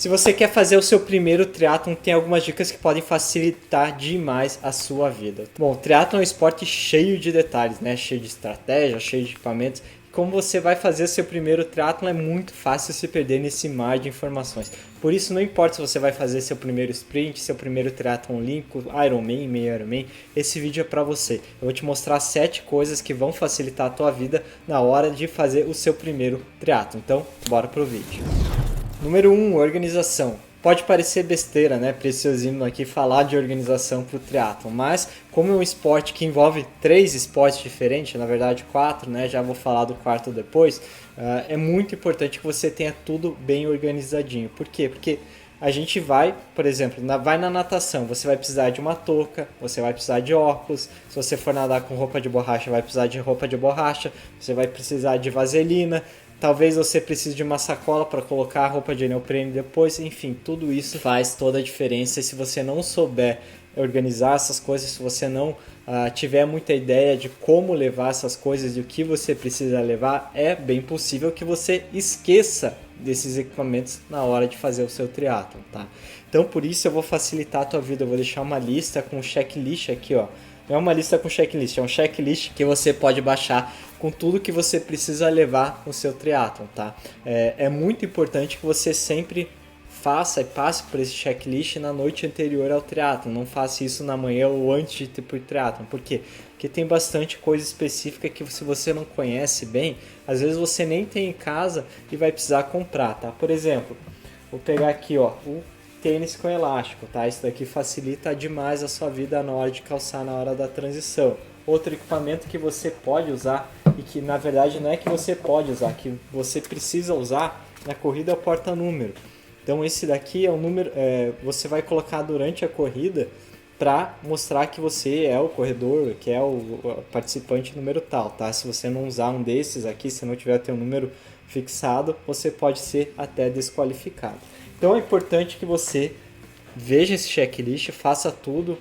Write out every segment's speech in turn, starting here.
Se você quer fazer o seu primeiro triatlon, tem algumas dicas que podem facilitar demais a sua vida. Bom, o triatlon é um esporte cheio de detalhes, né? Cheio de estratégia, cheio de equipamentos. Como você vai fazer seu primeiro triatlon, é muito fácil se perder nesse mar de informações. Por isso, não importa se você vai fazer seu primeiro sprint, seu primeiro triatlon olímpico, Ironman, meio Ironman, esse vídeo é para você. Eu vou te mostrar 7 coisas que vão facilitar a tua vida na hora de fazer o seu primeiro triatlon. Então, bora pro vídeo. Número 1, organização. Pode parecer besteira, né, preciosismo aqui falar de organização para o triatlon, mas como é um esporte que envolve 3 esportes diferentes, na verdade 4, né, já vou falar do quarto depois, é muito importante que você tenha tudo bem organizadinho. Por quê? Porque a gente vai, por exemplo, vai na natação, você vai precisar de uma touca, você vai precisar de óculos, se você for nadar com roupa de borracha, vai precisar de roupa de borracha, você vai precisar de vaselina, talvez você precise de uma sacola para colocar a roupa de neoprene depois, enfim, tudo isso faz toda a diferença. E se você não souber organizar essas coisas, se você não tiver muita ideia de como levar essas coisas e o que você precisa levar, é bem possível que você esqueça desses equipamentos na hora de fazer o seu triatlon, tá? Então por isso eu vou facilitar a tua vida, eu vou deixar uma lista com checklist aqui, ó. Não é uma lista com checklist, é um checklist que você pode baixar com tudo que você precisa levar no seu triatlon, tá? É muito importante que você sempre faça e passe por esse checklist na noite anterior ao triatlon. Não faça isso na manhã ou antes de ir para o triatlon. Por quê? Porque tem bastante coisa específica que se você não conhece bem, às vezes você nem tem em casa e vai precisar comprar, tá? Por exemplo, vou pegar aqui, ó, o tênis com elástico, tá? Isso daqui facilita demais a sua vida na hora de calçar, na hora da transição. Outro equipamento que você pode usar e que na verdade não é que você pode usar, que você precisa usar na corrida é o porta-número. Então esse daqui é o número, você vai colocar durante a corrida para mostrar que você é o corredor, que é o participante número tal, tá? Se você não usar um desses aqui, se não tiver teu número fixado, você pode ser até desqualificado. Então é importante que você veja esse checklist, faça tudo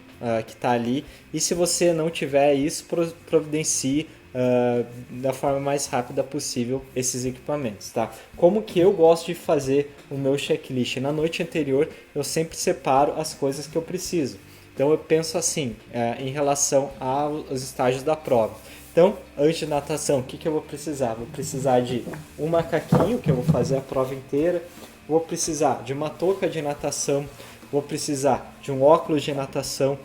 que está ali e se você não tiver isso, providencie da forma mais rápida possível esses equipamentos, tá? Como que eu gosto de fazer o meu checklist? Na noite anterior eu sempre separo as coisas que eu preciso. Então eu penso assim, em relação aos estágios da prova. Então, antes de natação, o que eu vou precisar? Vou precisar de um macaquinho, que eu vou fazer a prova inteira. Vou precisar de uma touca de natação. Vou precisar de um óculos de natação.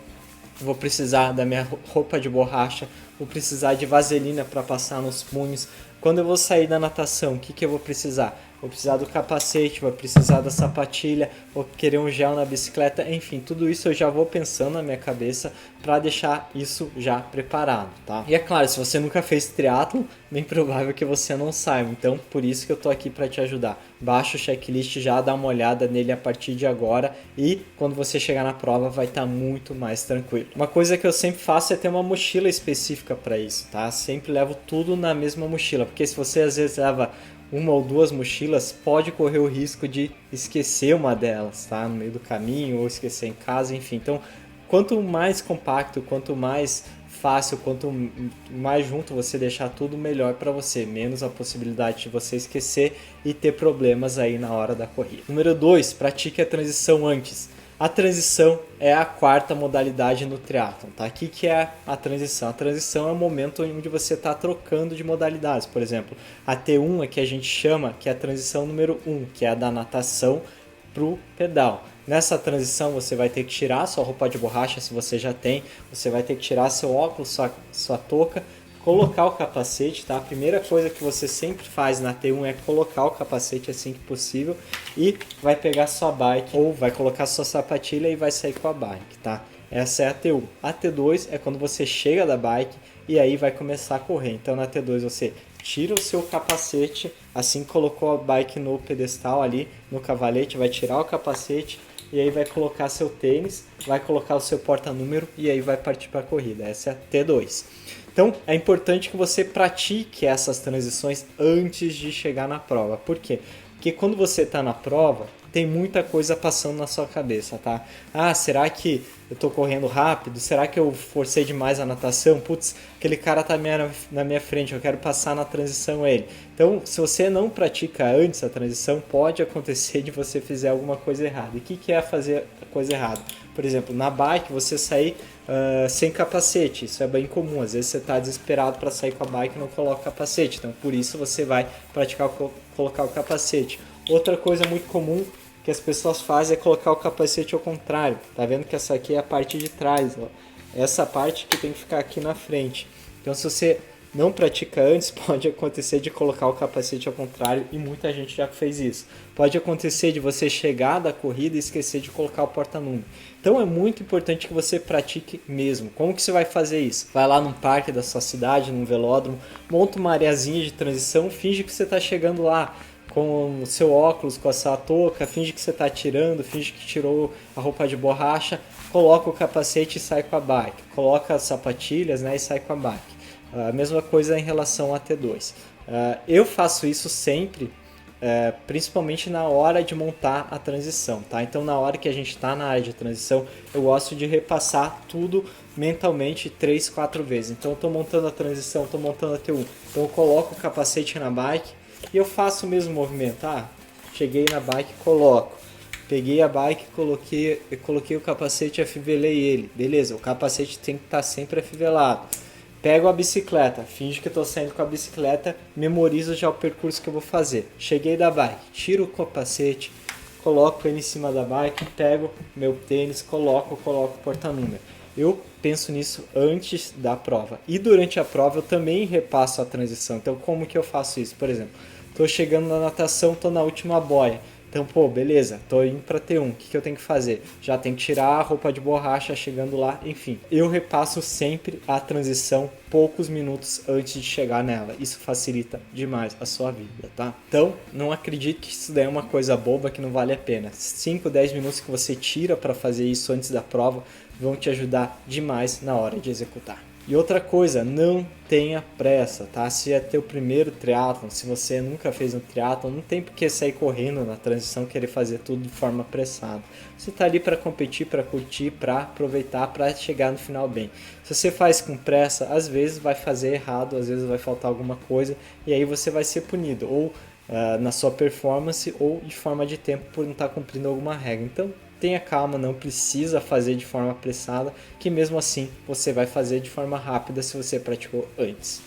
Vou precisar da minha roupa de borracha. Vou precisar de vaselina para passar nos punhos. Quando eu vou sair da natação, o que eu vou precisar? Vou precisar do capacete, vou precisar da sapatilha, vou querer um gel na bicicleta, enfim, tudo isso eu já vou pensando na minha cabeça para deixar isso já preparado, tá? E é claro, se você nunca fez triatlon, bem provável que você não saiba, então por isso que eu tô aqui para te ajudar. Baixa o checklist, já dá uma olhada nele a partir de agora e quando você chegar na prova vai estar muito mais tranquilo. Uma coisa que eu sempre faço é ter uma mochila específica para isso, tá? Sempre levo tudo na mesma mochila, porque se você às vezes leva uma ou duas mochilas, pode correr o risco de esquecer uma delas, tá? No meio do caminho ou esquecer em casa, enfim. Então, quanto mais compacto, quanto mais fácil, quanto mais junto você deixar tudo, melhor para você, menos a possibilidade de você esquecer e ter problemas aí na hora da corrida. Número 2, pratique a transição antes. A transição é a quarta modalidade no triatlon, tá? O que é a transição? A transição é o momento onde você está trocando de modalidades. Por exemplo, a T1 é que a gente chama que é a transição número 1, que é a da natação para o pedal. Nessa transição você vai ter que tirar sua roupa de borracha, se você já tem, você vai ter que tirar seu óculos, sua touca, colocar o capacete, tá? A primeira coisa que você sempre faz na T1 é colocar o capacete assim que possível e vai pegar sua bike ou vai colocar sua sapatilha e vai sair com a bike, tá? Essa é a T1. A T2 é quando você chega da bike e aí vai começar a correr. Então na T2 você tira o seu capacete, assim que colocou a bike no pedestal ali, no cavalete, vai tirar o capacete e aí vai colocar seu tênis, vai colocar o seu porta-número e aí vai partir para a corrida. Essa é a T2. Então, é importante que você pratique essas transições antes de chegar na prova. Por quê? Porque quando você está na prova, tem muita coisa passando na sua cabeça, tá? Ah, será que eu tô correndo rápido? Será que eu forcei demais a natação? Putz, aquele cara tá na minha frente, eu quero passar na transição a ele. Então, se você não pratica antes a transição, pode acontecer de você fazer alguma coisa errada. E o que é fazer a coisa errada? Por exemplo, na bike, você sair sem capacete, isso é bem comum. Às vezes você está desesperado para sair com a bike e não coloca o capacete, então por isso você vai praticar colocar o capacete. Outra coisa muito comum que as pessoas fazem é colocar o capacete ao contrário. Tá vendo que essa aqui é a parte de trás, ó. Essa parte que tem que ficar aqui na frente. Então, se você não pratica antes, pode acontecer de colocar o capacete ao contrário, e muita gente já fez isso. Pode acontecer de você chegar da corrida e esquecer de colocar o porta-número. Então é muito importante que você pratique mesmo. Como que você vai fazer isso? Vai lá num parque da sua cidade, num velódromo, monta uma areazinha de transição, finge que você está chegando lá com o seu óculos, com a sua touca, finge que você está tirando, finge que tirou a roupa de borracha, coloca o capacete e sai com a bike. Coloca as sapatilhas, né, e sai com a bike. A mesma coisa em relação a T2. Eu faço isso sempre, principalmente na hora de montar a transição, tá? Então, na hora que a gente está na área de transição, eu gosto de repassar tudo mentalmente 3, 4 vezes. Então, eu estou montando a transição, estou montando a T1. Então, eu coloco o capacete na bike e eu faço o mesmo movimento. Cheguei na bike, coloco. Peguei a bike, coloquei o capacete e afivelei ele. Beleza, o capacete tem que estar sempre afivelado. Pego a bicicleta, finge que estou saindo com a bicicleta, memorizo já o percurso que eu vou fazer. Cheguei da bike, tiro o capacete, coloco ele em cima da bike, pego meu tênis, coloco o porta-número. Eu penso nisso antes da prova. E durante a prova eu também repasso a transição. Então como que eu faço isso? Por exemplo, estou chegando na natação, estou na última boia. Então, beleza, tô indo para T1, o que eu tenho que fazer? Já tenho que tirar a roupa de borracha chegando lá, enfim. Eu repasso sempre a transição poucos minutos antes de chegar nela. Isso facilita demais a sua vida, tá? Então, não acredite que isso daí é uma coisa boba que não vale a pena. 5, 10 minutos que você tira para fazer isso antes da prova vão te ajudar demais na hora de executar. E outra coisa, não tenha pressa, tá? Se é teu primeiro triatlon, se você nunca fez um triatlon, não tem por que sair correndo na transição, querer fazer tudo de forma apressada. Você tá ali para competir, para curtir, para aproveitar, para chegar no final bem. Se você faz com pressa, às vezes vai fazer errado, às vezes vai faltar alguma coisa e aí você vai ser punido, ou na sua performance ou de forma de tempo por não estar cumprindo alguma regra. Então, tenha calma, não precisa fazer de forma apressada, que mesmo assim você vai fazer de forma rápida se você praticou antes.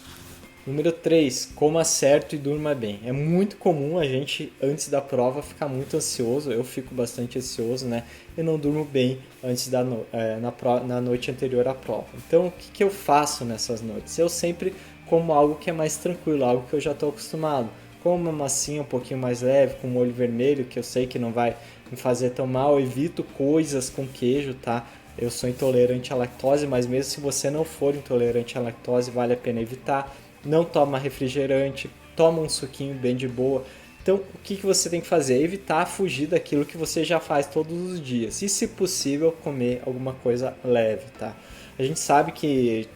Número 3, coma certo e durma bem. É muito comum a gente, antes da prova, ficar muito ansioso. Eu fico bastante ansioso, né? Eu não durmo bem antes na noite anterior à prova. Então, o que eu faço nessas noites? Eu sempre como algo que é mais tranquilo, algo que eu já estou acostumado. Como uma massinha um pouquinho mais leve, com molho vermelho, que eu sei que não vai me fazer tão mal. Eu evito coisas com queijo, tá? Eu sou intolerante à lactose, mas mesmo se você não for intolerante à lactose, vale a pena evitar. Não toma refrigerante, toma um suquinho bem de boa. Então, o que você tem que fazer? Evitar fugir daquilo que você já faz todos os dias. E, se possível, comer alguma coisa leve, tá? A gente sabe que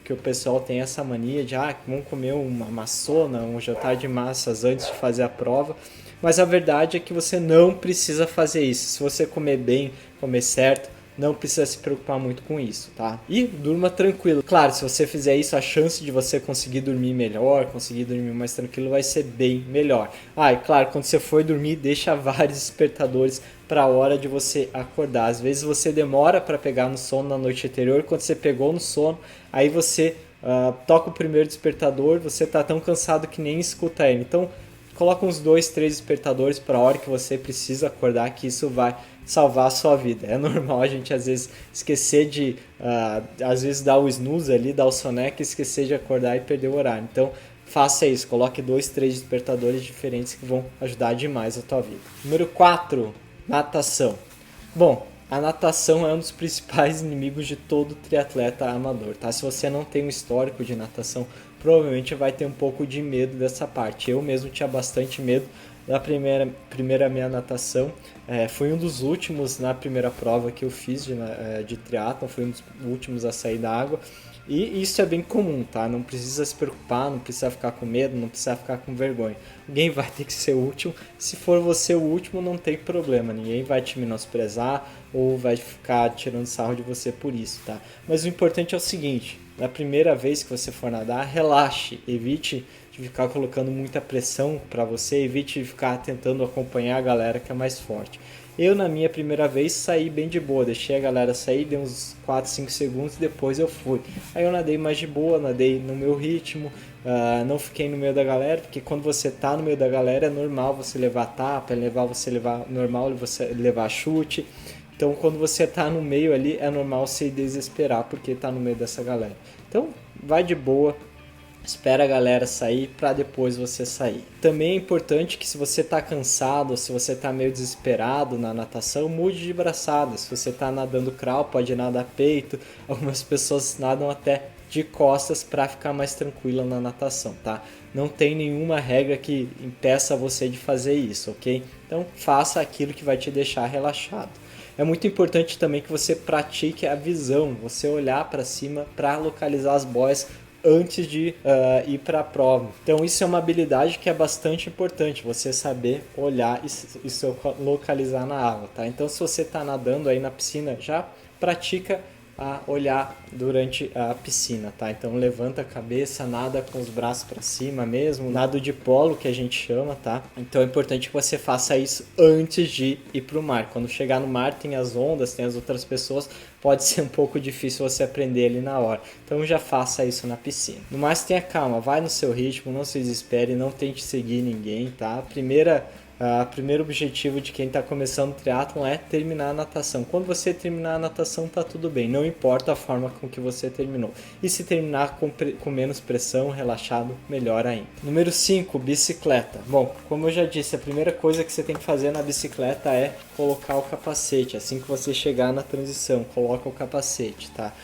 o pessoal tem essa mania de vamos comer uma maçona, um jantar de massas antes de fazer a prova. Mas a verdade é que você não precisa fazer isso. Se você comer bem, comer certo, não precisa se preocupar muito com isso, tá? E durma tranquilo. Claro, se você fizer isso, a chance de você conseguir dormir melhor, conseguir dormir mais tranquilo, vai ser bem melhor. E claro, quando você for dormir, deixa vários despertadores para a hora de você acordar. Às vezes você demora para pegar no sono na noite anterior, quando você pegou no sono, aí você toca o primeiro despertador, você tá tão cansado que nem escuta ele. Então, coloca uns 2, 3 despertadores para a hora que você precisa acordar, que isso vai salvar a sua vida. É normal a gente às vezes esquecer de, às vezes dar o snooze ali, dar o soneca, esquecer de acordar e perder o horário. Então faça isso, coloque 2, 3 despertadores diferentes que vão ajudar demais a tua vida. Número 4, natação. Bom, a natação é um dos principais inimigos de todo triatleta amador, tá? Se você não tem um histórico de natação, provavelmente vai ter um pouco de medo dessa parte. Eu mesmo tinha bastante medo da primeira minha natação. Fui um dos últimos na primeira prova que eu fiz de triatlon, fui um dos últimos a sair da água. E isso é bem comum, tá? Não precisa se preocupar, não precisa ficar com medo, não precisa ficar com vergonha. Ninguém vai ter que ser o último. Se for você o último, não tem problema. Ninguém vai te menosprezar ou vai ficar tirando sarro de você por isso, tá? Mas o importante é o seguinte, na primeira vez que você for nadar, relaxe, evite de ficar colocando muita pressão para você, evite de ficar tentando acompanhar a galera que é mais forte. Eu, na minha primeira vez, saí bem de boa, deixei a galera sair, dei uns 4, 5 segundos, depois eu fui. Aí eu nadei mais de boa, nadei no meu ritmo, não fiquei no meio da galera, porque quando você tá no meio da galera é normal você levar tapa, normal você levar chute. Então quando você tá no meio ali é normal se desesperar porque tá no meio dessa galera. Então vai de boa, espera a galera sair para depois você sair. Também é importante que se você está cansado, se você está meio desesperado na natação, mude de braçada. Se você está nadando crawl, pode nadar peito. Algumas pessoas nadam até de costas para ficar mais tranquila na natação, tá? Não tem nenhuma regra que impeça você de fazer isso, ok? Então faça aquilo que vai te deixar relaxado. É muito importante também que você pratique a visão, você olhar para cima para localizar as boias antes de ir para a prova. Então isso é uma habilidade que é bastante importante, você saber olhar e se localizar na água, tá? Então se você está nadando aí na piscina, já pratica a olhar durante a piscina, tá? Então levanta a cabeça, nada com os braços para cima mesmo, nado de polo que a gente chama, tá? Então é importante que você faça isso antes de ir para o mar. Quando chegar no mar tem as ondas, tem as outras pessoas, pode ser um pouco difícil você aprender ali na hora. Então já faça isso na piscina. No mais tenha calma, vai no seu ritmo, não se desespere, não tente seguir ninguém, tá? Primeiro objetivo de quem está começando o triatlon é terminar a natação. Quando você terminar a natação, tá tudo bem. Não importa a forma com que você terminou. E se terminar com menos pressão, relaxado, melhor ainda. Número 5, bicicleta. Bom, como eu já disse, a primeira coisa que você tem que fazer na bicicleta é colocar o capacete. Assim que você chegar na transição, coloca o capacete, tá?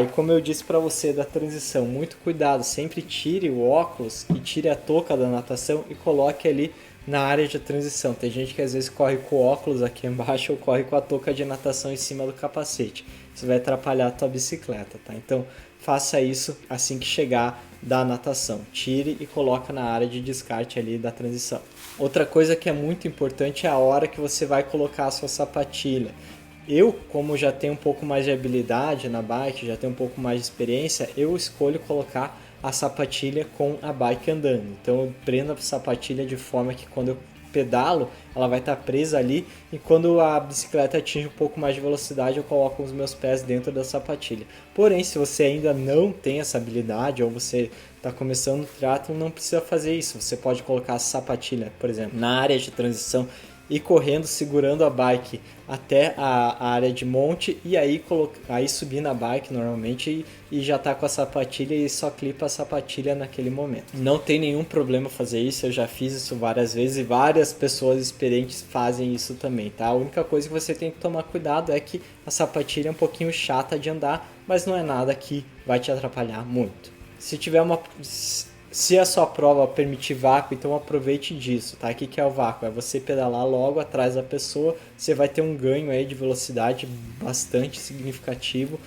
E como eu disse para você da transição, muito cuidado. Sempre tire o óculos e tire a touca da natação e coloque ali na área de transição. Tem gente que às vezes corre com o óculos aqui embaixo ou corre com a touca de natação em cima do capacete. Isso vai atrapalhar a tua bicicleta, tá? Então faça isso assim que chegar da natação. Tire e coloca na área de descarte ali da transição. Outra coisa que é muito importante é a hora que você vai colocar a sua sapatilha. Eu, como já tenho um pouco mais de habilidade na bike, já tenho um pouco mais de experiência, eu escolho colocar a sapatilha com a bike andando. Então eu prendo a sapatilha de forma que quando eu pedalo, ela vai estar presa ali, e quando a bicicleta atinge um pouco mais de velocidade, eu coloco os meus pés dentro da sapatilha. Porém, se você ainda não tem essa habilidade, ou você está começando o triatlon, não precisa fazer isso. Você pode colocar a sapatilha, por exemplo, na área de transição, e correndo, segurando a bike até a área de monte, e aí subir na bike normalmente e já tá com a sapatilha e só clipa a sapatilha naquele momento. Não tem nenhum problema fazer isso, eu já fiz isso várias vezes e várias pessoas experientes fazem isso também, tá? A única coisa que você tem que tomar cuidado é que a sapatilha é um pouquinho chata de andar, mas não é nada que vai te atrapalhar muito. Se a sua prova permitir vácuo, então aproveite disso, tá? O que é o vácuo? É você pedalar logo atrás da pessoa, você vai ter um ganho aí de velocidade bastante significativo,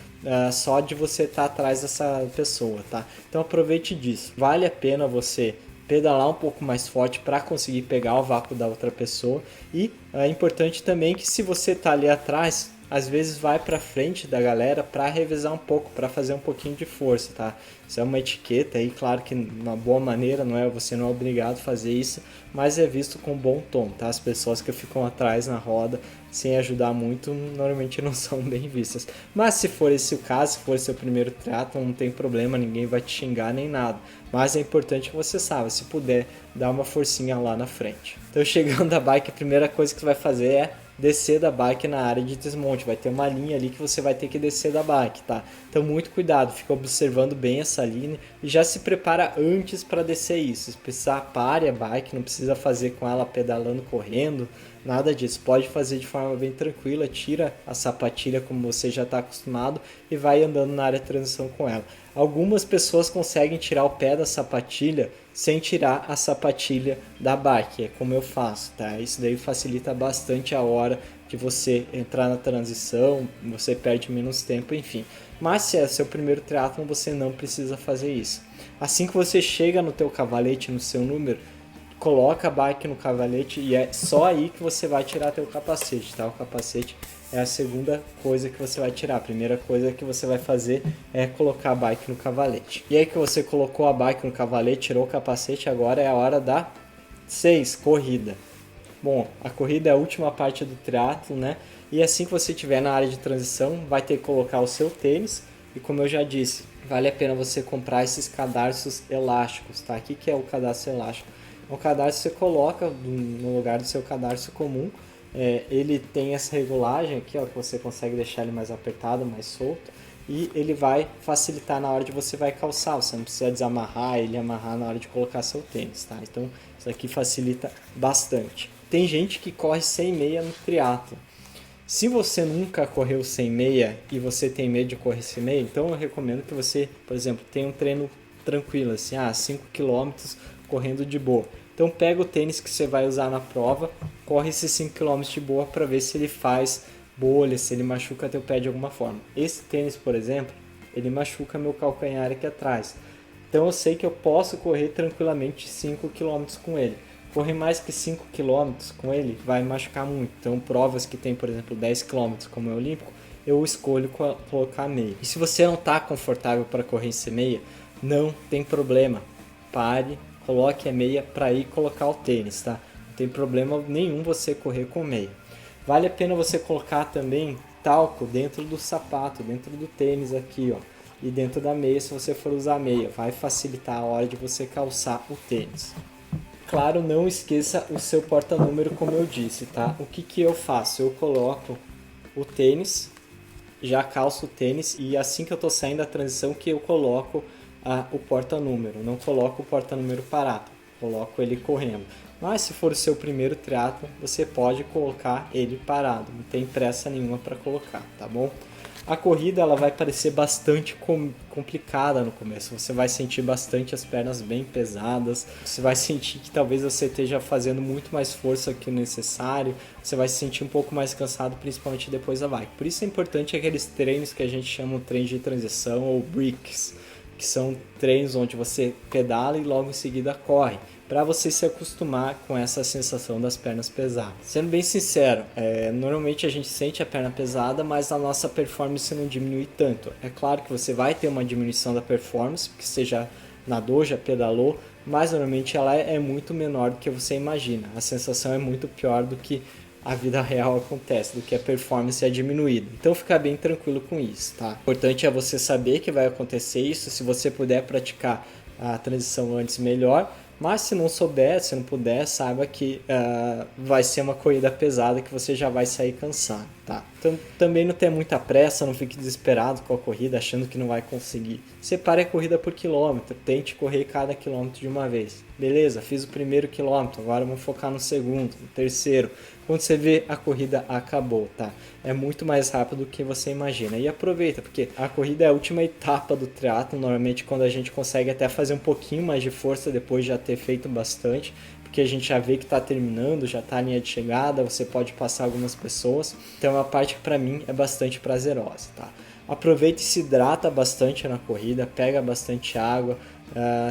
só de você estar atrás dessa pessoa, tá? Então aproveite disso. Vale a pena você pedalar um pouco mais forte para conseguir pegar o vácuo da outra pessoa, e é importante também que se você tá ali atrás, às vezes vai para frente da galera para revezar um pouco, para fazer um pouquinho de força, tá? Isso é uma etiqueta aí, claro que uma boa maneira, você não é obrigado a fazer isso, mas é visto com bom tom, tá? As pessoas que ficam atrás na roda sem ajudar muito, normalmente não são bem vistas. Mas se for esse o caso, se for seu primeiro triatlon, não tem problema, ninguém vai te xingar nem nada. Mas é importante que você saiba, se puder, dar uma forcinha lá na frente. Então chegando da bike, a primeira coisa que você vai fazer é descer da bike na área de desmonte. Vai ter uma linha ali que você vai ter que descer da bike, tá? Então muito cuidado, fica observando bem essa linha e já se prepara antes para descer isso. Se precisar, pare a bike, não precisa fazer com ela pedalando, correndo, nada disso. Pode fazer de forma bem tranquila, tira a sapatilha como você já está acostumado e vai andando na área de transição com ela. Algumas pessoas conseguem tirar o pé da sapatilha sem tirar a sapatilha da bike, é como eu faço, tá? Isso daí facilita bastante a hora de você entrar na transição, você perde menos tempo, enfim. Mas se é seu primeiro triatlon, você não precisa fazer isso. Assim que você chega no teu cavalete, no seu número, coloca a bike no cavalete e é só aí que você vai tirar teu capacete, tá? O capacete é a segunda coisa que você vai tirar. A primeira coisa que você vai fazer é colocar a bike no cavalete. E aí que você colocou a bike no cavalete, tirou o capacete, agora é a hora da 6, corrida. Bom, a corrida é a última parte do triatlo, né? E assim que você estiver na área de transição, vai ter que colocar o seu tênis. E como eu já disse, vale a pena você comprar esses cadarços elásticos, tá? O que é o cadarço elástico? O cadarço você coloca no lugar do seu cadarço comum. Ele tem essa regulagem aqui, ó, que você consegue deixar ele mais apertado, mais solto. E ele vai facilitar na hora de você vai calçar. Você não precisa desamarrar ele, amarrar na hora de colocar seu tênis, tá? Então isso aqui facilita bastante. Tem gente que corre sem meia no triatlo. Se você nunca correu sem meia e você tem medo de correr sem meia, então eu recomendo que você, por exemplo, tenha um treino tranquilo, assim, 5 km correndo de boa. Então pega o tênis que você vai usar na prova, corre esses 5 km de boa para ver se ele faz bolha, se ele machuca teu pé de alguma forma. Esse tênis, por exemplo, ele machuca meu calcanhar aqui atrás. Então eu sei que eu posso correr tranquilamente 5 km com ele. Correr mais que 5 km com ele vai machucar muito. Então provas que tem, por exemplo, 10 km como é olímpico, eu escolho colocar meia. E se você não está confortável para correr sem meia, não tem problema. Pare, coloque a meia para ir colocar o tênis, tá? Não tem problema nenhum você correr com meia. Vale a pena você colocar também talco dentro do sapato, dentro do tênis aqui, ó. E dentro da meia, se você for usar meia, vai facilitar a hora de você calçar o tênis. Claro, não esqueça o seu porta-número, como eu disse, tá? O que eu faço? Eu coloco o tênis, já calço o tênis e assim que eu tô saindo da transição que eu coloco o porta-número. Não coloco o porta-número parado, coloco ele correndo. Mas se for o seu primeiro triatlo, você pode colocar ele parado, não tem pressa nenhuma para colocar, tá bom? A corrida ela vai parecer bastante complicada no começo, você vai sentir bastante as pernas bem pesadas, você vai sentir que talvez você esteja fazendo muito mais força que o necessário, você vai se sentir um pouco mais cansado, principalmente depois da bike. Por isso é importante aqueles treinos que a gente chama de treinos de transição ou bricks, que são treinos onde você pedala e logo em seguida corre, para você se acostumar com essa sensação das pernas pesadas. Sendo bem sincero, normalmente a gente sente a perna pesada, mas a nossa performance não diminui tanto. É claro que você vai ter uma diminuição da performance, porque você já nadou, já pedalou, mas normalmente ela é muito menor do que você imagina. A sensação é muito pior do que a vida real acontece, do que a performance é diminuída. Então fica bem tranquilo com isso, tá? O importante é você saber que vai acontecer isso, se você puder praticar a transição antes, melhor. Mas se não souber, se não puder, saiba que vai ser uma corrida pesada que você já vai sair cansado, tá? Então também não tenha muita pressa, não fique desesperado com a corrida, achando que não vai conseguir. Separe a corrida por quilômetro, tente correr cada quilômetro de uma vez. Beleza, fiz o primeiro quilômetro, agora vamos focar no segundo, no terceiro. Quando você vê, a corrida acabou, tá? É muito mais rápido do que você imagina. E aproveita, porque a corrida é a última etapa do triatlo, normalmente quando a gente consegue até fazer um pouquinho mais de força depois de já ter feito bastante, porque a gente já vê que está terminando, já está a linha de chegada, você pode passar algumas pessoas. Então é uma parte que para mim é bastante prazerosa, tá? Aproveita e se hidrata bastante na corrida, pega bastante água.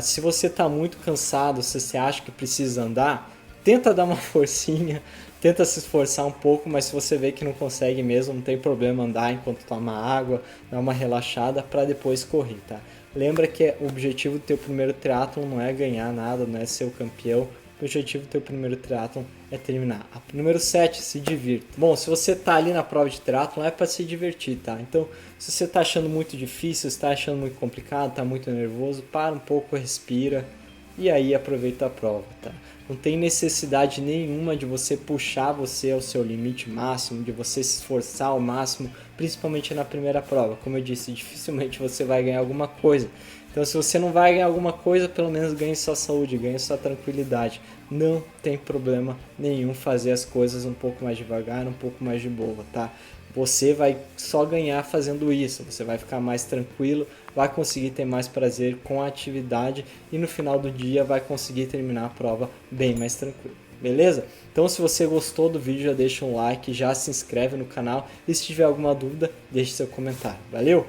Se você está muito cansado, se você acha que precisa andar, tenta dar uma forcinha, tenta se esforçar um pouco, mas se você vê que não consegue mesmo, não tem problema andar enquanto toma água, dar uma relaxada para depois correr, tá? Lembra que o objetivo do teu primeiro triatlon não é ganhar nada, não é ser o campeão. O objetivo do teu primeiro triatlon é terminar. Número 7, se divirta. Bom, se você tá ali na prova de triatlon, é para se divertir, tá? Então, se você tá achando muito difícil, se tá achando muito complicado, tá muito nervoso, para um pouco, respira e aí aproveita a prova, tá? Não tem necessidade nenhuma de você puxar você ao seu limite máximo, de você se esforçar ao máximo, principalmente na primeira prova. Como eu disse, dificilmente você vai ganhar alguma coisa. Então, se você não vai ganhar alguma coisa, pelo menos ganhe sua saúde, ganhe sua tranquilidade. Não tem problema nenhum fazer as coisas um pouco mais devagar, um pouco mais de boa, tá? Você vai só ganhar fazendo isso, você vai ficar mais tranquilo, vai conseguir ter mais prazer com a atividade e no final do dia vai conseguir terminar a prova bem mais tranquilo. beleza? Então se você gostou do vídeo, já deixa um like, já se inscreve no canal e se tiver alguma dúvida, deixe seu comentário. Valeu!